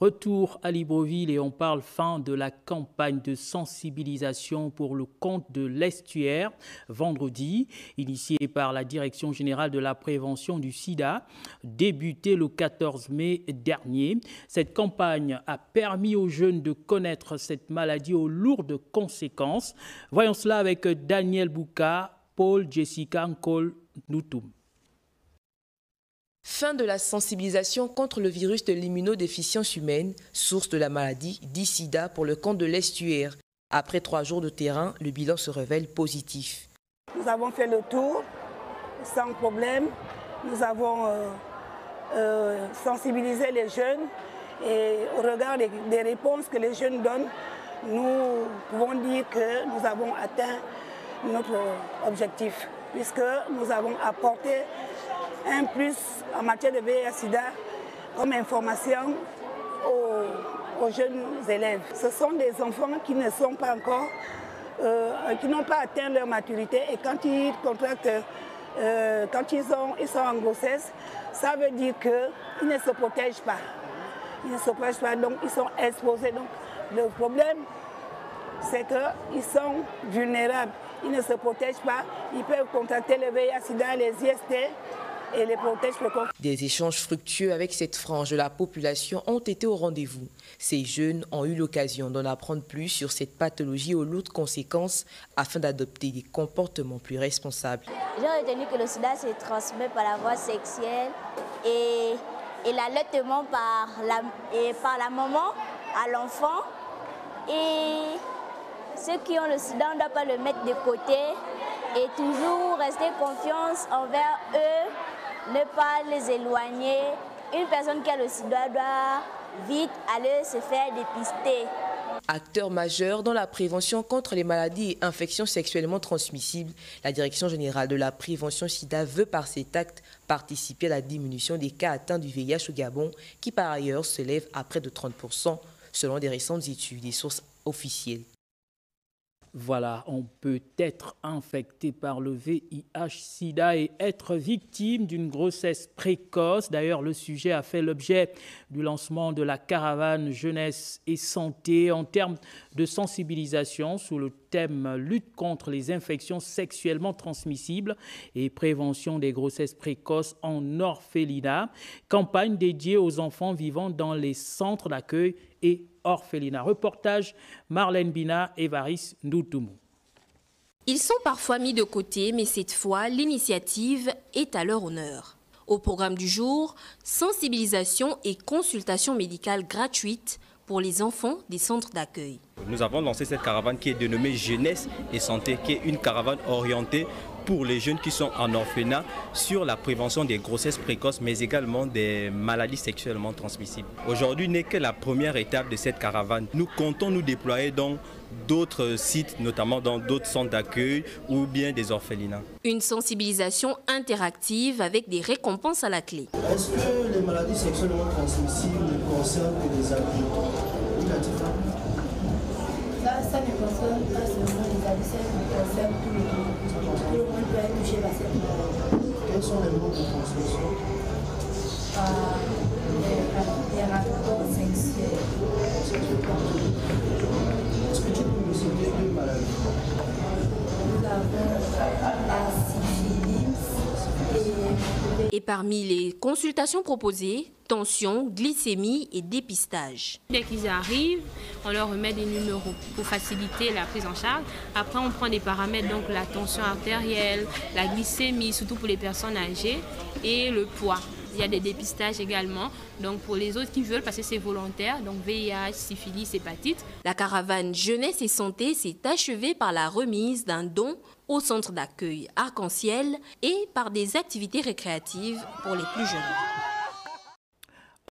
Retour à Libreville et on parle fin de la campagne de sensibilisation pour le compte de l'estuaire vendredi, initiée par la Direction générale de la prévention du sida, débutée le 14 mai dernier. Cette campagne a permis aux jeunes de connaître cette maladie aux lourdes conséquences. Voyons cela avec Daniel Bouka, Paul Jessica Nkol Noutoum. Fin de la sensibilisation contre le virus de l'immunodéficience humaine, source de la maladie dit sida pour le compte de l'estuaire. Après 3 jours de terrain, le bilan se révèle positif. Nous avons fait le tour sans problème. Nous avons sensibilisé les jeunes et au regard des réponses que les jeunes donnent, nous pouvons dire que nous avons atteint notre objectif puisque nous avons apporté un plus en matière de VIH/SIDA comme information aux jeunes élèves. Ce sont des enfants qui ne sont pas encore, qui n'ont pas atteint leur maturité et quand ils contractent, quand ils sont en grossesse, ça veut dire qu'ils ne se protègent pas. Ils ne se protègent pas, donc ils sont exposés. Donc le problème, c'est qu'ils sont vulnérables. Ils ne se protègent pas, ils peuvent contracter le VIH/SIDA, les IST, et les protègent précoces. Des échanges fructueux avec cette frange de la population ont été au rendez-vous. Ces jeunes ont eu l'occasion d'en apprendre plus sur cette pathologie aux lourdes conséquences afin d'adopter des comportements plus responsables. J'ai retenu que le sida se transmet par la voie sexuelle et l'allaitement par la maman à l'enfant. Et ceux qui ont le sida, on ne doit pas le mettre de côté et toujours rester confiance envers eux. Ne pas les éloigner. Une personne qui a le sida doit vite aller se faire dépister. Acteur majeur dans la prévention contre les maladies et infections sexuellement transmissibles, la Direction générale de la prévention sida veut par cet acte participer à la diminution des cas atteints du VIH au Gabon, qui par ailleurs se lève à près de 30% selon des récentes études des sources officielles. Voilà, on peut être infecté par le VIH/SIDA et être victime d'une grossesse précoce. D'ailleurs, le sujet a fait l'objet du lancement de la caravane jeunesse et santé en termes de sensibilisation sous le thème lutte contre les infections sexuellement transmissibles et prévention des grossesses précoces en orphelinat. Campagne dédiée aux enfants vivant dans les centres d'accueil et orphelinat. Reportage Marlène Bina et Varis Ndoutoumou. Ils sont parfois mis de côté, mais cette fois, l'initiative est à leur honneur. Au programme du jour, sensibilisation et consultation médicale gratuite pour les enfants des centres d'accueil. Nous avons lancé cette caravane qui est dénommée Jeunesse et Santé, qui est une caravane orientée pour les jeunes qui sont en orphelinat sur la prévention des grossesses précoces, mais également des maladies sexuellement transmissibles. Aujourd'hui n'est que la première étape de cette caravane. Nous comptons nous déployer dans d'autres sites, notamment dans d'autres centres d'accueil ou bien des orphelinats. Une sensibilisation interactive avec des récompenses à la clé. Est-ce que les maladies sexuellement transmissibles ne concernent que les adultes? Ça ne concerne pas seulement les adultes, ça concerne tout le monde. Tout le monde peut être touché par cette maladie. Quels sont les modes de transmission? Les rapports sexuels. Est-ce que tu peux me citer deux maladies? Nous avons la syphilis et parmi les consultations proposées, tension, glycémie et dépistage. Dès qu'ils arrivent, on leur remet des numéros pour faciliter la prise en charge. Après, on prend des paramètres, donc la tension artérielle, la glycémie, surtout pour les personnes âgées, et le poids. Il y a des dépistages également, donc pour les autres qui veulent, parce que c'est volontaire, donc VIH, syphilis, hépatite. La caravane Jeunesse et Santé s'est achevée par la remise d'un don au centre d'accueil Arc-en-Ciel et par des activités récréatives pour les plus jeunes.